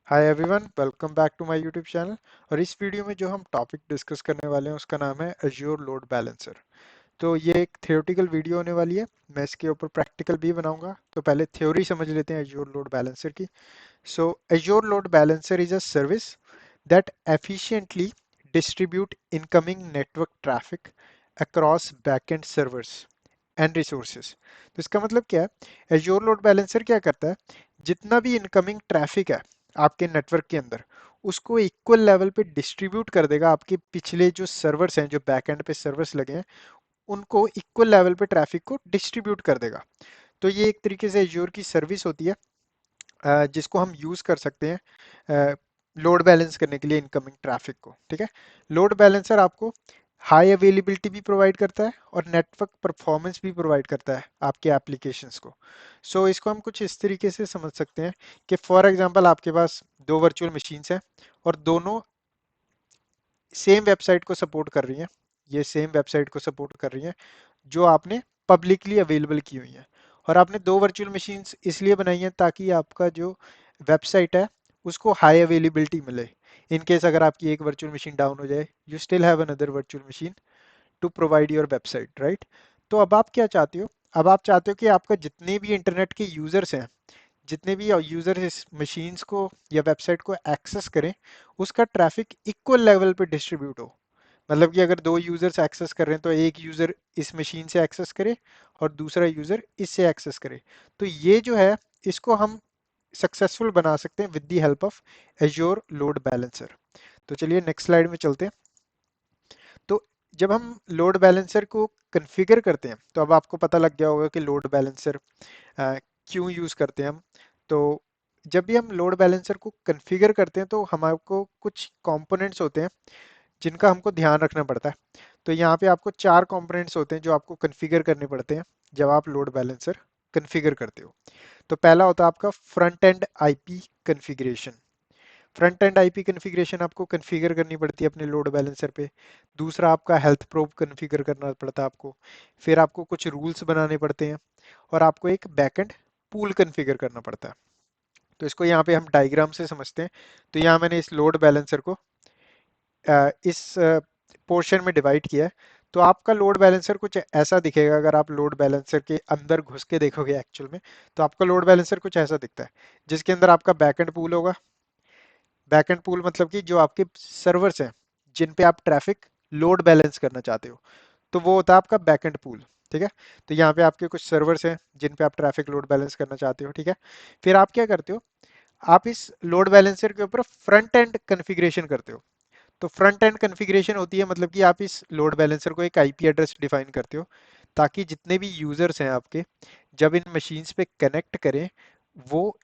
Hi everyone, welcome back to my YouTube channel. और इस video में जो हम टॉपिक डिस्कस करने वाले हैं उसका नाम है अज्योर लोड बैलेंसर। तो ये एक थियोरेटिकल वीडियो होने वाली है। मैं इसके ऊपर प्रैक्टिकल भी बनाऊंगा। तो पहले थ्योरी समझ लेते हैं अज्योर लोड बैलेंसर की। So Azure load balancer is a service that efficiently distribute incoming network traffic across backend servers and resources. तो इसका मतलब क्या है? एज्योर लोड बैलेंसर क्या करता है? जितना भी इनकमिंग ट्रैफिक है आपके नेटवर्क के अंदर, उसको इक्वल लेवल पे डिस्ट्रीब्यूट कर देगा। आपके पिछले जो सर्वर्स हैं, जो बैकएंड पे सर्वर्स लगे हैं, उनको इक्वल लेवल पे ट्रैफिक को डिस्ट्रीब्यूट कर देगा। तो ये एक तरीके से एज्योर की सर्विस होती है, जिसको हम यूज कर सकते हैं लोड बैलेंस करने के लिए इनकमिंग ट्रैफिक को। ठीक है। लोड बैलेंसर आपको हाई अवेलेबिलिटी भी प्रोवाइड करता है और नेटवर्क परफॉर्मेंस भी प्रोवाइड करता है आपके एप्लीकेशंस को। इसको हम कुछ इस तरीके से समझ सकते हैं कि फॉर एग्जांपल आपके पास दो वर्चुअल मशीन्स हैं और दोनों सेम वेबसाइट को सपोर्ट कर रही हैं। ये सेम वेबसाइट को सपोर्ट कर रही हैं जो आपने पब्लिकली अवेलेबल की हुई हैं। और आपने दो वर्चुअल मशीन्स इसलिए बनाई हैं ताकि आपका जो वेबसाइट है उसको हाई अवेलेबिलिटी मिले। इन केस अगर आपकी एक वर्चुअल मशीन डाउन हो जाए, you still have another virtual machine to provide your website, right? तो अब आप क्या चाहते हो? अब आप चाहते हो कि आपका जितने भी इंटरनेट के यूजर्स हैं, जितने भी यूजर इस मशीन्स को या वेबसाइट को एक्सेस करें, उसका ट्रैफिक इक्वल लेवल पे डिस्ट्रीब्यूट हो। मतलब कि अगर दो यूजर्स एक्सेस कर रहे हैं तो एक यूजर इस मशीन से एक्सेस करे और दूसरा यूजर इससे एक्सेस करे। तो ये जो है, इसको हम सक्सेसफुल बना सकते हैं with the help of azure load balancer. तो चलिए नेक्स्ट स्लाइड में चलते हैं। तो जब हम लोड बैलेंसर को कॉन्फ़िगर करते हैं, तो अब आपको पता लग गया होगा कि लोड बैलेंसर क्यों यूज़ करते हैं हम। तो जब भी हम लोड बैलेंसर को कॉन्फ़िगर करते हैं तो हमारे को कुछ कंपोनेंट्स होते हैं जिनका हमको ध्यान रखना पड़ता है। तो यहाँ पे आपको चार कंपोनेंट्स होते हैं जो आपको कॉन्फ़िगर करने पड़ते हैं जब आप लोड बैलेंसर कॉन्फ़िगर करते हो। तो पहला होता है आपका front end IP configuration. Front end IP configuration आपको कॉन्फ़िगर करनी पड़ती है अपने लोड बैलेंसर पे। दूसरा आपका हेल्थ प्रोब कॉन्फ़िगर करना पड़ता है आपको। फिर आपको कुछ रूल्स बनाने पड़ते हैं और आपको एक बैकएंड पूल कॉन्फ़िगर करना पड़ता है। तो इसको यहाँ पे हम डायग्राम से समझते हैं। तो यहाँ मैंने इस लोड बैलेंसर को इस पोर्शन में डिवाइड किया है। तो आपका लोड बैलेंसर कुछ ऐसा दिखेगा अगर आप लोड बैलेंसर के अंदर घुस के देखोगे एक्चुअल में। तो आपका लोड बैलेंसर कुछ ऐसा दिखता है, जिसके अंदर आपका बैकएंड पूल होगा। बैकएंड पूल मतलब कि जो आपके सर्वर्स हैं जिन पे आप ट्रैफिक लोड बैलेंस करना चाहते हो, तो वो होता है आपका बैकएंड पूल। ठीक है। तो यहाँ पे आपके कुछ सर्वर्स हैं जिन पे आप ट्रैफिक लोड बैलेंस करना चाहते हो। ठीक है। फिर आप क्या करते हो? आप इस लोड बैलेंसर के ऊपर फ्रंट एंड कॉन्फ़िगरेशन करते हो। तो फ्रंट एंड कॉन्फ़िगरेशन होती है मतलब कि आप इस लोड बैलेंसर को एक आईपी एड्रेस डिफाइन करते हो, ताकि जितने भी यूजर्स हैं आपके, जब इन मशीन्स पे कनेक्ट करें, वो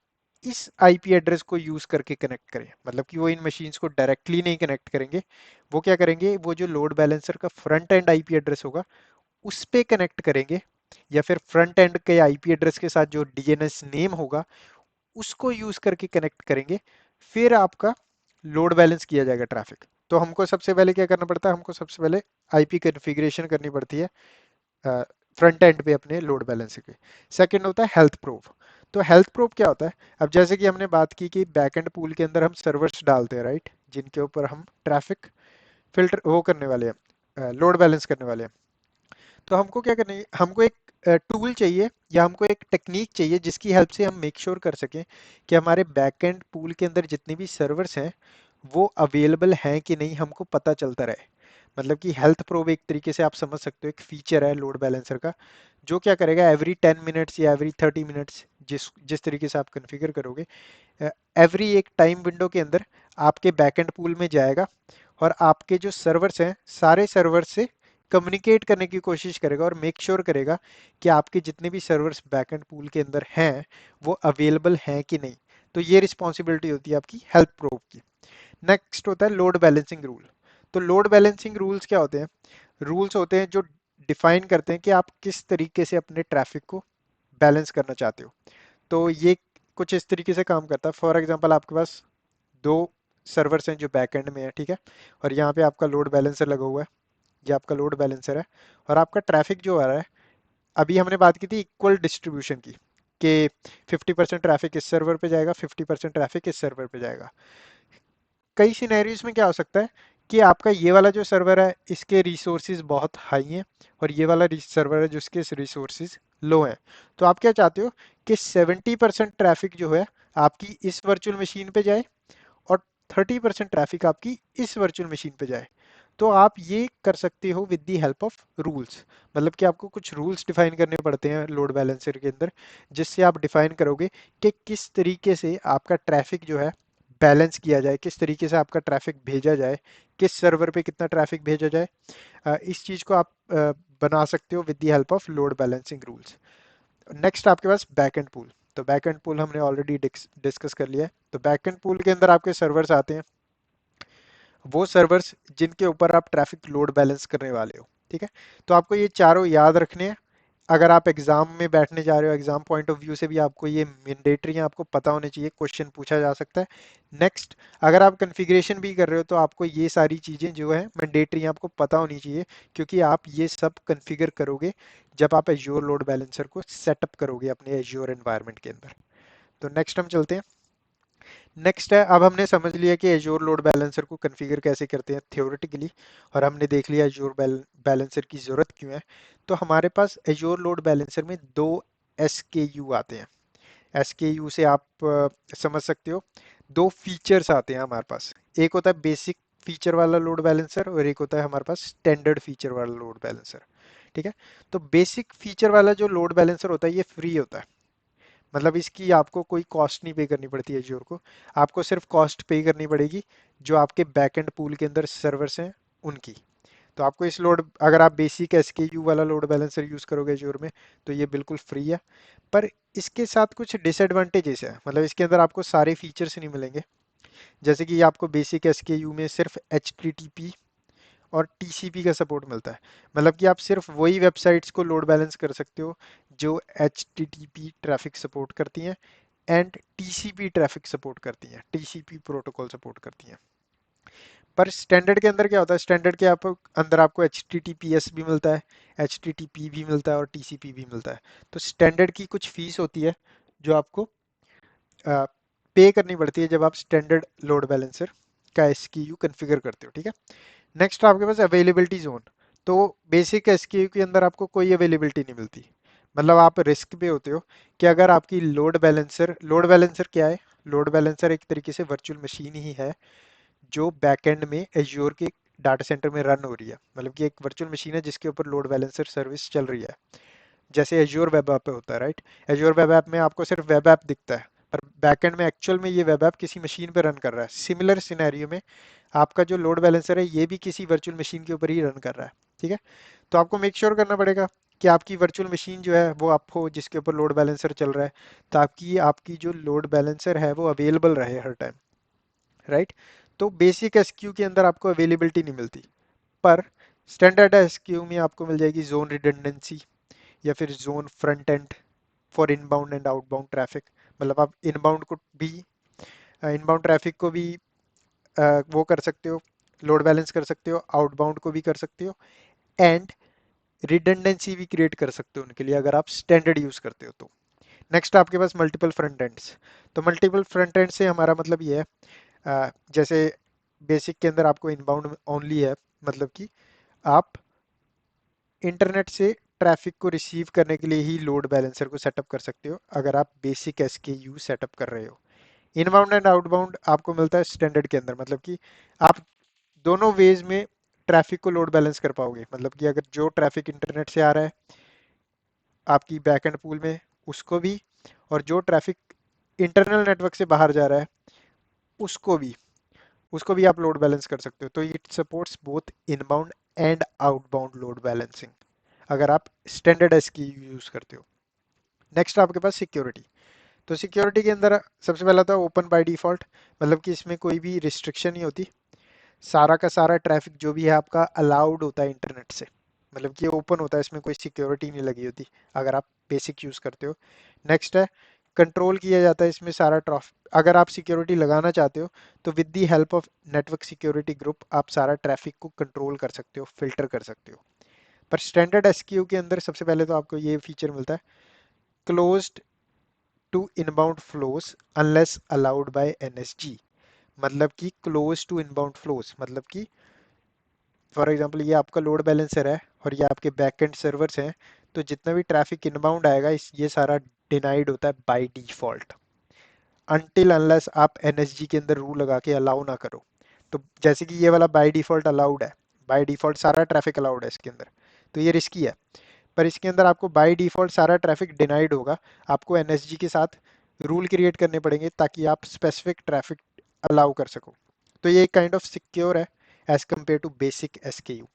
इस आईपी एड्रेस को यूज करके कनेक्ट करें। मतलब कि वो इन मशीन्स को डायरेक्टली नहीं कनेक्ट करेंगे। वो क्या करेंगे? वो जो लोड बैलेंसर का फ्रंट एंड आईपी एड्रेस होगा उस पे कनेक्ट करेंगे, या फिर फ्रंट एंड के आईपी एड्रेस के साथ जो डीएनएस नेम होगा उसको यूज करके कनेक्ट करेंगे। फिर आपका लोड बैलेंस किया जाएगा ट्रैफिक। तो हमको सबसे पहले क्या करना पड़ता है? हमको सबसे पहले आईपी कॉन्फ़िगरेशन करनी पड़ती है फ्रंट एंड पे अपने लोड बैलेंस के। सेकंड होता है हेल्थ प्रूफ। तो हेल्थ प्रूफ क्या होता है? अब जैसे कि हमने बात की कि बैकएंड पूल के अंदर हम सर्वर्स डालते हैं, राइट, जिनके ऊपर हम ट्रैफिक फिल्टर वो करने वाले हैं, लोड बैलेंस करने वाले हैं। तो हमको क्या करना है? हमको एक टूल चाहिए या हमको एक टेक्निक चाहिए जिसकी हेल्प से हम मेक श्योर कर सकें कि हमारे बैकएंड पूल के अंदर जितने भी सर्वर्स हैं वो अवेलेबल हैं कि नहीं, हमको पता चलता रहे। मतलब कि हेल्थ प्रोब एक तरीके से आप समझ सकते हो एक फीचर है लोड बैलेंसर का, जो क्या करेगा एवरी 10 मिनट्स या एवरी 30 मिनट्स, जिस जिस तरीके से आप कॉन्फ़िगर करोगे, एवरी एक टाइम विंडो के अंदर आपके बैकएंड पूल में जाएगा और आपके जो सर्वर्स हैं सारे सर्वर से कम्युनिकेट करने की कोशिश करेगा और मेक श्योर करेगा कि आपके जितने भी सर्वर्स बैकएंड पूल के अंदर हैं वो अवेलेबल हैं कि नहीं। तो ये रिस्पॉन्सिबिलिटी होती है आपकी हेल्थ प्रोब की। नेक्स्ट होता है लोड बैलेंसिंग रूल। तो लोड बैलेंसिंग रूल्स क्या होते हैं? रूल्स होते हैं जो डिफाइन करते हैं कि आप किस तरीके से अपने ट्रैफिक को बैलेंस करना चाहते हो। तो ये कुछ इस तरीके से काम करता है। फॉर एग्जांपल आपके पास दो सर्वर्स हैं जो बैकएंड में है, ठीक है, और यहाँ पे आपका लोड बैलेंसर लगा हुआ है। ये आपका लोड बैलेंसर है और आपका ट्रैफिक जो आ रहा है, अभी हमने बात की थी इक्वल डिस्ट्रीब्यूशन की, कि 50% ट्रैफिक इस सर्वर पे जाएगा, 50% ट्रैफिक इस सर्वर पे जाएगा। कई सिनेरियोज में क्या हो सकता है कि आपका ये वाला जो सर्वर है इसके रिसोर्सेज बहुत हाई हैं और ये वाला सर्वर है जिसके रिसोर्सेज लो हैं। तो आप क्या चाहते हो कि 70% ट्रैफिक जो है आपकी इस वर्चुअल मशीन पे जाए और 30% ट्रैफिक आपकी इस वर्चुअल मशीन पे जाए। तो आप ये कर सकते हो with the help of rules. मतलब कि आपको कुछ रूल्स डिफाइन करने पड़ते हैं लोड बैलेंसर के अंदर, जिससे आप डिफाइन करोगे कि किस तरीके से आपका ट्रैफिक जो है बैलेंस किया जाए, किस तरीके से आपका ट्रैफिक भेजा जाए, किस सर्वर पे कितना ट्रैफिक भेजा जाए। इस चीज़ को आप बना सकते हो with the help of load balancing rules. Next आपके पास बैकएंड पूल। तो बैकएंड पूल हमने ऑलरेडी डिस्कस कर लिया है। तो बैकएंड पूल के अंदर आपके सर्वर्स आते हैं, वो सर्वर्स जिनके ऊपर आप ट्रैफिक लोड बैलेंस करने वाले हो। ठीक है, तो आपको ये चारों याद रखने हैं। अगर आप एग्जाम में बैठने जा रहे हो, एग्जाम पॉइंट ऑफ व्यू से भी आपको ये मैंडेटरी है, आपको पता होने चाहिए, क्वेश्चन पूछा जा सकता है। नेक्स्ट, अगर आप कॉन्फ़िगरेशन भी कर रहे हो तो आपको ये सारी चीज़ें जो है मैंडेटरी आपको पता होनी चाहिए, क्योंकि आप ये सब कॉन्फ़िगर करोगे जब आप एज्योर लोड बैलेंसर को सेटअप करोगे अपने एज्योर एनवायरनमेंट के अंदर। तो नेक्स्ट हम चलते हैं। नेक्स्ट है, अब हमने समझ लिया कि एज्योर लोड बैलेंसर को कॉन्फ़िगर कैसे करते हैं थ्योरेटिकली, और हमने देख लिया एज्योर बैलेंसर की ज़रूरत क्यों है। तो हमारे पास एज्योर लोड बैलेंसर में दो एसकेयू आते हैं। एसकेयू से आप समझ सकते हो, दो फीचर्स आते हैं हमारे पास। एक होता है बेसिक फीचर वाला लोड बैलेंसर और एक होता है हमारे पास स्टैंडर्ड फीचर वाला लोड बैलेंसर। ठीक है, तो बेसिक फीचर वाला जो लोड बैलेंसर होता है ये फ्री होता है। मतलब इसकी आपको कोई कॉस्ट नहीं पे करनी पड़ती है एज्योर को। आपको सिर्फ कॉस्ट पे करनी पड़ेगी जो आपके बैकएंड पूल के अंदर सर्वर्स हैं उनकी। तो आपको इस लोड, अगर आप बेसिक एसकेयू वाला लोड बैलेंसर यूज करोगे एज्योर में, तो ये बिल्कुल फ्री है। पर इसके साथ कुछ डिसएडवांटेजेस है, मतलब इसके अंदर आपको सारे फीचर्स नहीं मिलेंगे। जैसे कि आपको बेसिक एसकेयू में सिर्फ एच और टीसीपी का सपोर्ट मिलता है। मतलब कि आप सिर्फ वही वेबसाइट्स को लोड बैलेंस कर सकते हो जो एचटीटीपी ट्रैफिक सपोर्ट करती हैं एंड टीसीपी ट्रैफिक सपोर्ट करती हैं, टीसीपी प्रोटोकॉल सपोर्ट करती हैं। पर स्टैंडर्ड के अंदर क्या होता है, स्टैंडर्ड के अंदर आपको H T T P S भी मिलता है, एच टी टी पी भी मिलता है और टी सी पी भी मिलता है। तो स्टैंडर्ड की कुछ फीस होती है जो आपको पे करनी पड़ती है जब आप स्टैंडर्ड लोड बैलेंसर का एसक्यू कॉन्फ़िगर करते हो। ठीक है, नेक्स्ट आपके पास अवेलेबिलिटी जोन। तो बेसिक एसक्यू के अंदर आपको कोई अवेलेबिलिटी नहीं मिलती। मतलब आप रिस्क पे होते हो कि अगर आपकी लोड बैलेंसर क्या है, लोड बैलेंसर एक तरीके से वर्चुअल मशीन ही है जो बैकएंड में एज्योर के डाटा सेंटर में रन हो रही है। मतलब कि एक वर्चुअल मशीन है जिसके ऊपर लोड बैलेंसर सर्विस चल रही है, जैसे एज्योर वेब ऐप पे होता है, राइट। एज्योर वेब ऐप में आपको सिर्फ वेब ऐप दिखता है, पर बैकएंड में एक्चुअल में ये वेब ऐप किसी मशीन पे रन कर रहा है। सिमिलर सिनेरियो में आपका जो लोड बैलेंसर है ये भी किसी वर्चुअल मशीन के ऊपर ही रन कर रहा है। ठीक है, तो आपको मेक श्योर करना पड़ेगा कि आपकी वर्चुअल मशीन जो है वो आप हो जिसके ऊपर लोड बैलेंसर चल रहा है, ताकि आपकी जो लोड बैलेंसर है वो अवेलेबल रहे हर टाइम, राइट। तो बेसिक एसक्यू के अंदर आपको अवेलेबिलिटी नहीं मिलती, पर स्टैंडर्ड एसक्यू में आपको मिल जाएगी जोन रिडंडेंसी या फिर zone front end for inbound and outbound traffic. मतलब आप इनबाउंड को भी, इनबाउंड ट्रैफिक को भी वो कर सकते हो, लोड बैलेंस कर सकते हो, आउटबाउंड को भी कर सकते हो, एंड रिडंडेंसी भी क्रिएट कर सकते हो उनके लिए अगर आप स्टैंडर्ड यूज करते हो तो। नेक्स्ट आपके पास मल्टीपल फ्रंट एंड्स। तो मल्टीपल फ्रंट एंड से हमारा मतलब ये है, जैसे बेसिक के अंदर आपको इनबाउंड ओनली है, मतलब कि आप इंटरनेट से ट्रैफिक को रिसीव करने के लिए ही लोड बैलेंसर को सेटअप कर सकते हो अगर आप बेसिक एसकेयू सेटअप कर रहे हो। इनबाउंड एंड आउटबाउंड आपको मिलता है स्टैंडर्ड के अंदर, मतलब कि आप दोनों वेज में ट्रैफिक को लोड बैलेंस कर पाओगे। मतलब कि अगर जो ट्रैफिक इंटरनेट से आ रहा है आपकी बैकएंड पूल में उसको भी, और जो ट्रैफिक इंटरनल नेटवर्क से बाहर जा रहा है उसको भी, उसको भी आप लोड बैलेंस कर सकते हो। तो it supports both inbound and outbound load balancing अगर आप स्टैंडर्ड एसक्यू यूज करते हो। नेक्स्ट आपके पास सिक्योरिटी। तो सिक्योरिटी के अंदर सबसे पहला था ओपन बाय डिफॉल्ट, मतलब कि इसमें कोई भी रिस्ट्रिक्शन नहीं होती। सारा का सारा ट्रैफिक जो भी है आपका अलाउड होता है इंटरनेट से, मतलब कि ओपन होता है, इसमें कोई सिक्योरिटी नहीं लगी होती अगर आप बेसिक यूज करते हो। नेक्स्ट है कंट्रोल किया जाता है इसमें सारा ट्रैफिक। अगर आप सिक्योरिटी लगाना चाहते हो तो with the help of network security group आप सारा ट्रैफिक को कंट्रोल कर सकते हो, फिल्टर कर सकते हो। पर स्टैंडर्ड एसक्यू के अंदर सबसे पहले तो आपको ये फीचर मिलता है, closed to inbound flows unless allowed by NSG. मतलब कि क्लोज टू इनबाउंड फ्लोज, मतलब कि फॉर एग्जांपल ये आपका लोड बैलेंसर है और ये आपके बैकएंड सर्वर्स हैं, तो जितना भी ट्रैफिक इनबाउंड आएगा इस ये सारा डिनाइड होता है बाय डिफॉल्ट, अनटिल अनलेस आप एनएसजी के अंदर रूल लगा के अलाउ ना करो। तो जैसे कि ये वाला बाय डिफॉल्ट अलाउड है, बाय डिफॉल्ट सारा ट्रैफिक अलाउड है इसके अंदर, तो ये रिस्की है। पर इसके अंदर आपको बाय डिफॉल्ट सारा ट्रैफिक डिनाइड होगा, आपको एनएसजी के साथ रूल क्रिएट करने पड़ेंगे ताकि आप स्पेसिफिक ट्रैफिक अलाउ कर सको। तो ये एक काइंड ऑफ सिक्योर है as compare to basic SKU.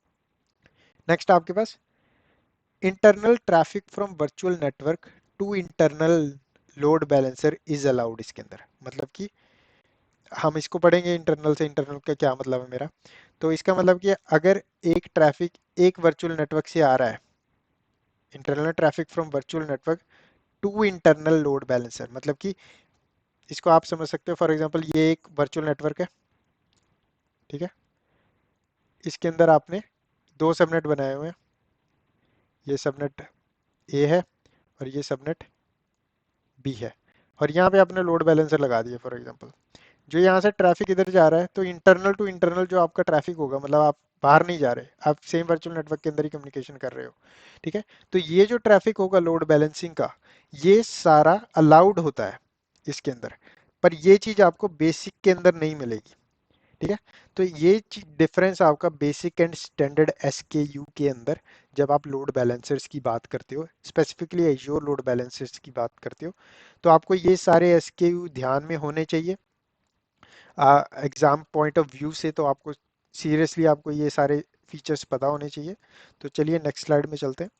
Next आपके पास internal traffic from virtual network to internal load balancer is allowed. इसके अंदर मतलब कि हम इसको पढ़ेंगे इंटरनल से, इंटरनल का क्या मतलब है मेरा। तो इसका मतलब कि अगर एक ट्रैफिक एक वर्चुअल नेटवर्क से आ रहा है, internal traffic from virtual network to internal load balancer, मतलब कि इसको आप समझ सकते हो फॉर एग्जांपल ये एक वर्चुअल नेटवर्क है, ठीक है। इसके अंदर आपने दो सबनेट बनाए हुए हैं, ये सबनेट ए है और ये सबनेट बी है, और यहाँ पे आपने लोड बैलेंसर लगा दिया फॉर एग्जांपल। जो यहाँ से ट्रैफिक इधर जा रहा है, तो इंटरनल टू इंटरनल जो आपका ट्रैफिक होगा, मतलब आप बाहर नहीं जा रहे, आप सेम वर्चुअल नेटवर्क के अंदर ही कम्युनिकेशन कर रहे हो, ठीक है। तो ये जो ट्रैफिक होगा लोड बैलेंसिंग का, ये सारा अलाउड होता है इसके अंदर, पर ये चीज आपको बेसिक के अंदर नहीं मिलेगी, ठीक है। तो ये डिफरेंस आपका बेसिक एंड स्टैंडर्ड एसकेयू के अंदर, जब आप लोड बैलेंसर्स की बात करते हो, स्पेसिफिकली एज्योर लोड बैलेंसर्स की बात करते हो, तो आपको ये सारे एसकेयू ध्यान में होने चाहिए। एग्जाम पॉइंट ऑफ व्यू से तो आपको सीरियसली आपको ये सारे फीचर्स पता होने चाहिए। तो चलिए नेक्स्ट स्लाइड में चलते हैं।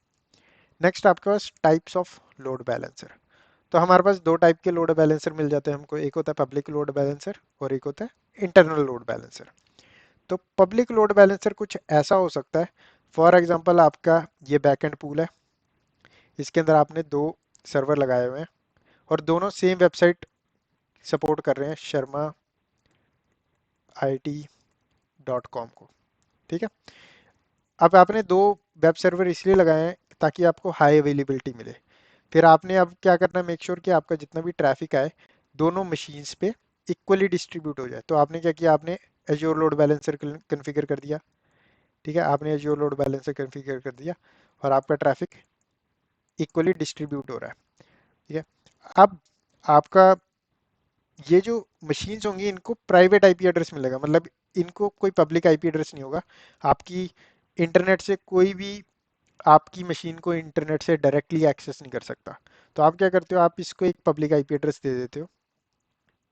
नेक्स्ट आपके पास टाइप्स ऑफ लोड बैलेंसर। तो हमारे पास दो टाइप के लोड बैलेंसर मिल जाते हैं हमको, एक होता है पब्लिक लोड बैलेंसर और एक होता है इंटरनल लोड बैलेंसर। तो पब्लिक लोड बैलेंसर कुछ ऐसा हो सकता है, फॉर एग्जांपल आपका ये बैकएंड पूल है, इसके अंदर आपने दो सर्वर लगाए हुए हैं और दोनों सेम वेबसाइट सपोर्ट कर रहे हैं, शर्मा IT.com को, ठीक है। अब आपने दो वेब सर्वर इसलिए लगाए हैं ताकि आपको हाई अवेलेबिलिटी मिले। फिर आपने अब क्या करना है, मेक श्योर कि आपका जितना भी ट्रैफिक आए दोनों मशीन्स पे इक्वली डिस्ट्रीब्यूट हो जाए। तो आपने क्या किया, आपने एज्योर लोड बैलेंसर कन्फिगर कर दिया, ठीक है, आपने एज्योर लोड बैलेंसर कन्फिगर कर दिया और आपका ट्रैफिक इक्वली डिस्ट्रीब्यूट हो रहा है, ठीक है। अब आपका ये जो मशीन्स होंगी इनको प्राइवेट आईपी एड्रेस मिलेगा, मतलब इनको कोई पब्लिक आईपी एड्रेस नहीं होगा। आपकी इंटरनेट से कोई भी आपकी मशीन को इंटरनेट से डायरेक्टली एक्सेस नहीं कर सकता। तो आप क्या करते हो, आप इसको एक पब्लिक आईपी एड्रेस दे देते हो।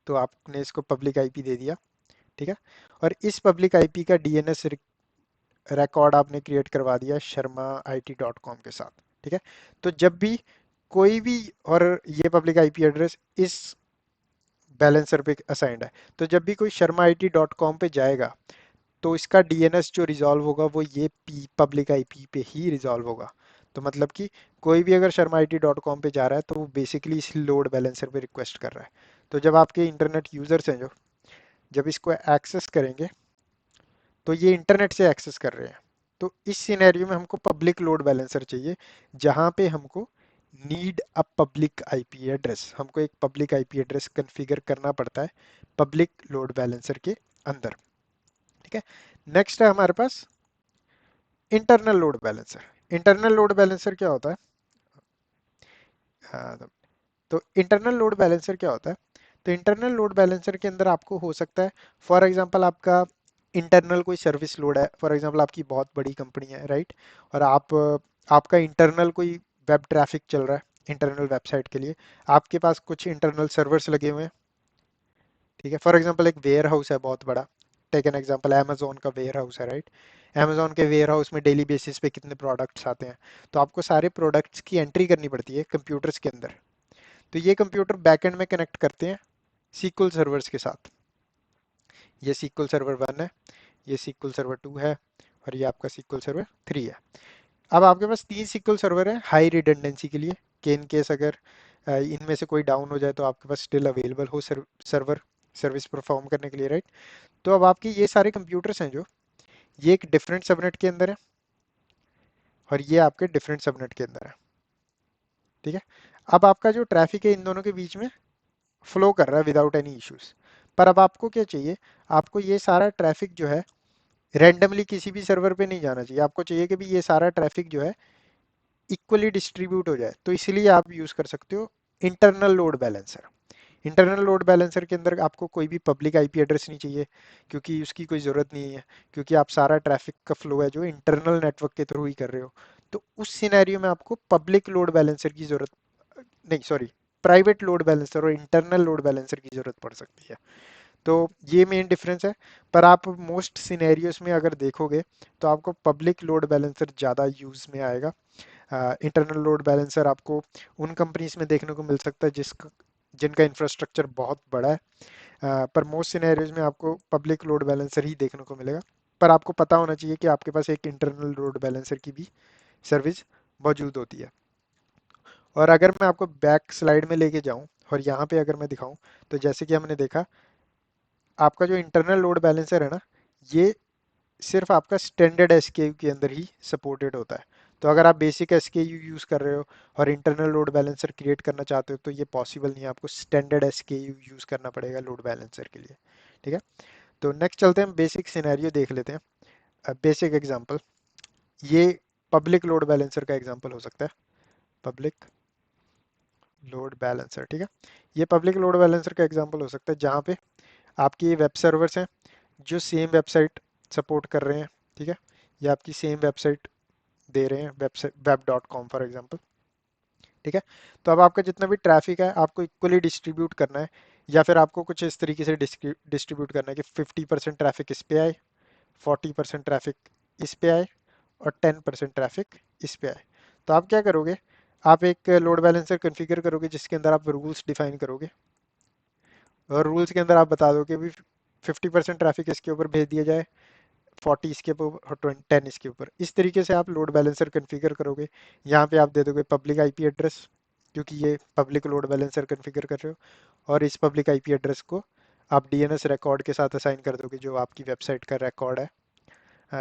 तो आपने इसको पब्लिक आईपी दे दिया, ठीक है। और इस पब्लिक आईपी का डीएनएस रिकॉर्ड आपने क्रिएट करवा दिया शर्मा IT.com के साथ, ठीक है। तो जब भी कोई भी, और ये पब्लिक आईपी एड्रेस इस बैलेंसर पे असाइंड है, तो जब भी कोई शर्मा IT.com पे जाएगा तो इसका डीएनएस जो रिजॉल्व होगा वो ये पी पब्लिक आईपी पे ही रिजॉल्व होगा। तो मतलब कि कोई भी अगर शर्मा IT.com पे जा रहा है तो वो बेसिकली इस लोड बैलेंसर पे रिक्वेस्ट कर रहा है। तो जब आपके इंटरनेट यूजर्स हैं जो जब इसको एक्सेस करेंगे तो ये इंटरनेट से एक्सेस कर रहे हैं। तो इस सिनेरियो में हमको पब्लिक लोड बैलेंसर चाहिए, जहां पे हमको need a public IP address, हमको एक पब्लिक आईपी एड्रेस कॉन्फ़िगर करना पड़ता है पब्लिक लोड बैलेंसर के अंदर, ठीक है। नेक्स्ट है हमारे पास internal load balancer. Internal load balancer क्या होता है, हाँ, तो इंटरनल लोड बैलेंसर क्या होता है। तो इंटरनल लोड बैलेंसर के अंदर आपको हो सकता है, फॉर एग्जांपल आपका इंटरनल कोई सर्विस लोड है, फॉर एग्जांपल आपकी बहुत बड़ी कंपनी है, राइट। और आपका इंटरनल कोई वेब ट्रैफिक चल रहा है इंटरनल वेबसाइट के लिए, आपके पास कुछ इंटरनल सर्वर्स लगे हुए हैं, ठीक है। फॉर एग्जांपल एक वेयर हाउस है बहुत बड़ा, टेक एन एग्जांपल अमेजोन का वेयर हाउस है, राइट। अमेजोन के वेयर हाउस में डेली बेसिस पे कितने प्रोडक्ट्स आते हैं, तो आपको सारे प्रोडक्ट्स की एंट्री करनी पड़ती है कंप्यूटर्स के अंदर। तो ये कंप्यूटर बैकएंड में कनेक्ट करते हैं सीक्वल सर्वर्स के साथ। ये सीक्वल सर्वर 1 है, ये सीक्वल सर्वर 2 है और ये आपका सीक्वल सर्वर 3 है। अब आपके पास तीन सीक्वल सर्वर है हाई रिडंडेंसी के लिए, कि इन केस अगर इनमें से कोई डाउन हो जाए तो आपके पास स्टिल अवेलेबल हो सर्वर सर्विस परफॉर्म करने के लिए, राइट। तो अब आपके ये सारे कंप्यूटर्स हैं जो ये एक डिफरेंट सबनेट के अंदर है और ये आपके डिफरेंट सबनेट के अंदर है, ठीक है। अब आपका जो ट्रैफिक है इन दोनों के बीच में फ्लो कर रहा है विदाउट एनी इश्यूज। पर अब आपको क्या चाहिए, आपको ये सारा ट्रैफिक जो है रैंडमली किसी भी सर्वर पे नहीं जाना चाहिए, आपको चाहिए कि भी ये सारा ट्रैफिक जो है इक्वली डिस्ट्रीब्यूट हो जाए। तो इसलिए आप यूज कर सकते हो internal load balancer. Internal load balancer के अंदर आपको कोई भी पब्लिक आईपी एड्रेस नहीं चाहिए, क्योंकि उसकी कोई ज़रूरत नहीं है, क्योंकि आप सारा ट्रैफिक का फ्लो है जो इंटरनल नेटवर्क के थ्रू ही कर रहे हो। तो उस सिनेरियो में आपको पब्लिक लोड बैलेंसर की ज़रूरत, नहीं सॉरी, प्राइवेट लोड बैलेंसर और इंटरनल लोड बैलेंसर की ज़रूरत पड़ सकती है। तो ये मेन डिफरेंस है। पर आप मोस्ट सिनेरियोस में अगर देखोगे तो आपको पब्लिक लोड बैलेंसर ज़्यादा यूज़ में आएगा। इंटरनल लोड बैलेंसर आपको उन कंपनीज में देखने को मिल सकता है जिनका इंफ्रास्ट्रक्चर बहुत बड़ा है। पर मोस्ट सिनेरियोज में आपको पब्लिक लोड बैलेंसर ही देखने को मिलेगा। पर आपको पता होना चाहिए कि आपके पास एक इंटरनल लोड बैलेंसर की भी सर्विस मौजूद होती है। और अगर मैं आपको बैक स्लाइड में लेके जाऊं और यहाँ पे अगर मैं दिखाऊं, तो जैसे कि हमने देखा, आपका जो इंटरनल लोड बैलेंसर है ना, ये सिर्फ आपका स्टैंडर्ड एसकेयू के अंदर ही सपोर्टेड होता है। तो अगर आप बेसिक एसकेयू यूज़ कर रहे हो और इंटरनल लोड बैलेंसर क्रिएट करना चाहते हो तो ये पॉसिबल नहीं है, आपको स्टैंडर्ड एसकेयू यूज़ करना पड़ेगा लोड बैलेंसर के लिए। ठीक है, तो नेक्स्ट चलते हैं, बेसिक सिनेरियो देख लेते हैं। बेसिक एग्जांपल, ये पब्लिक लोड बैलेंसर का एग्जांपल हो सकता है। पब्लिक लोड बैलेंसर, ठीक है, ये पब्लिक लोड बैलेंसर का एग्जांपल हो सकता है जहाँ पे आपकी वेब सर्वर्स हैं जो सेम वेबसाइट सपोर्ट कर रहे हैं। ठीक है, ये आपकी सेम वेबसाइट दे रहे हैं, वेबसाइट web.com फॉर एग्जांपल। ठीक है, तो अब आपका जितना भी ट्रैफिक है आपको इक्वली डिस्ट्रीब्यूट करना है, या फिर आपको कुछ इस तरीके से डिस्ट्रीब्यूट करना है कि 50% ट्रैफिक इस पे आए, 40% ट्रैफिक इस पे आए और 10% ट्रैफिक इस पे आए। तो आप क्या करोगे, आप एक लोड बैलेंसर कॉन्फ़िगर करोगे जिसके अंदर आप रूल्स डिफाइन करोगे, और रूल्स के अंदर आप बता दो कि भी 50% ट्रैफिक इसके ऊपर भेज दिया जाए, 40 इसके ऊपर और 10 इसके ऊपर। इस तरीके से आप लोड बैलेंसर कॉन्फ़िगर करोगे। यहाँ पे आप दे दोगे पब्लिक आईपी एड्रेस, क्योंकि ये पब्लिक लोड बैलेंसर कॉन्फ़िगर कर रहे हो, और इस पब्लिक आईपी एड्रेस को आप डीएनएस रिकॉर्ड के साथ असाइन कर दोगे जो आपकी वेबसाइट का रिकॉर्ड है,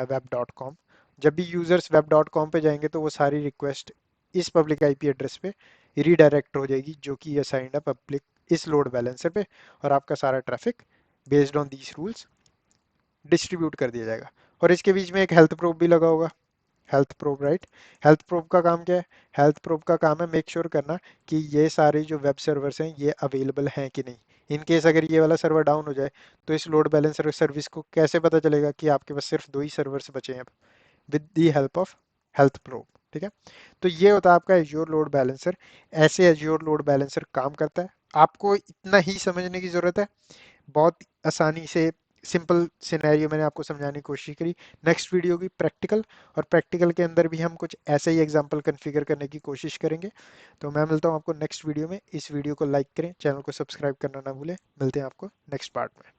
web.com। जब भी यूजर्स web.com पे जाएंगे तो वो सारी रिक्वेस्ट इस पब्लिक आईपी एड्रेस पे रीडायरेक्ट हो जाएगी जो कि असाइंड है पब्लिक इस लोड बैलेंसर पे, और आपका सारा traffic based on these rules distribute कर दिया जाएगा। और इसके बीच में एक हेल्थ प्रूफ भी लगा होगा, health proof, right. Health proof का काम क्या है, हेल्थ प्रूफ का काम है मेक श्योर करना कि ये सारे जो वेब सर्वर्स हैं ये अवेलेबल हैं कि नहीं। इन केस अगर ये वाला सर्वर डाउन हो जाए तो इस लोड बैलेंसर सर्विस को कैसे पता चलेगा कि आपके पास सिर्फ दो ही सर्वर्स बचे हैं with the help of health proof. ठीक है, तो ये होता है आपका एज्योर लोड बैलेंसर। ऐसे एज्योर लोड बैलेंसर काम करता है, आपको इतना ही समझने की जरूरत है। बहुत आसानी से सिंपल सिनेरियो मैंने आपको समझाने की कोशिश करी। नेक्स्ट वीडियो की प्रैक्टिकल, और प्रैक्टिकल के अंदर भी हम कुछ ऐसे ही एग्जांपल कॉन्फ़िगर करने की कोशिश करेंगे। तो मैं मिलता हूँ आपको नेक्स्ट वीडियो में। इस वीडियो को लाइक करें, चैनल को सब्सक्राइब करना ना भूलें। मिलते हैं आपको नेक्स्ट पार्ट में।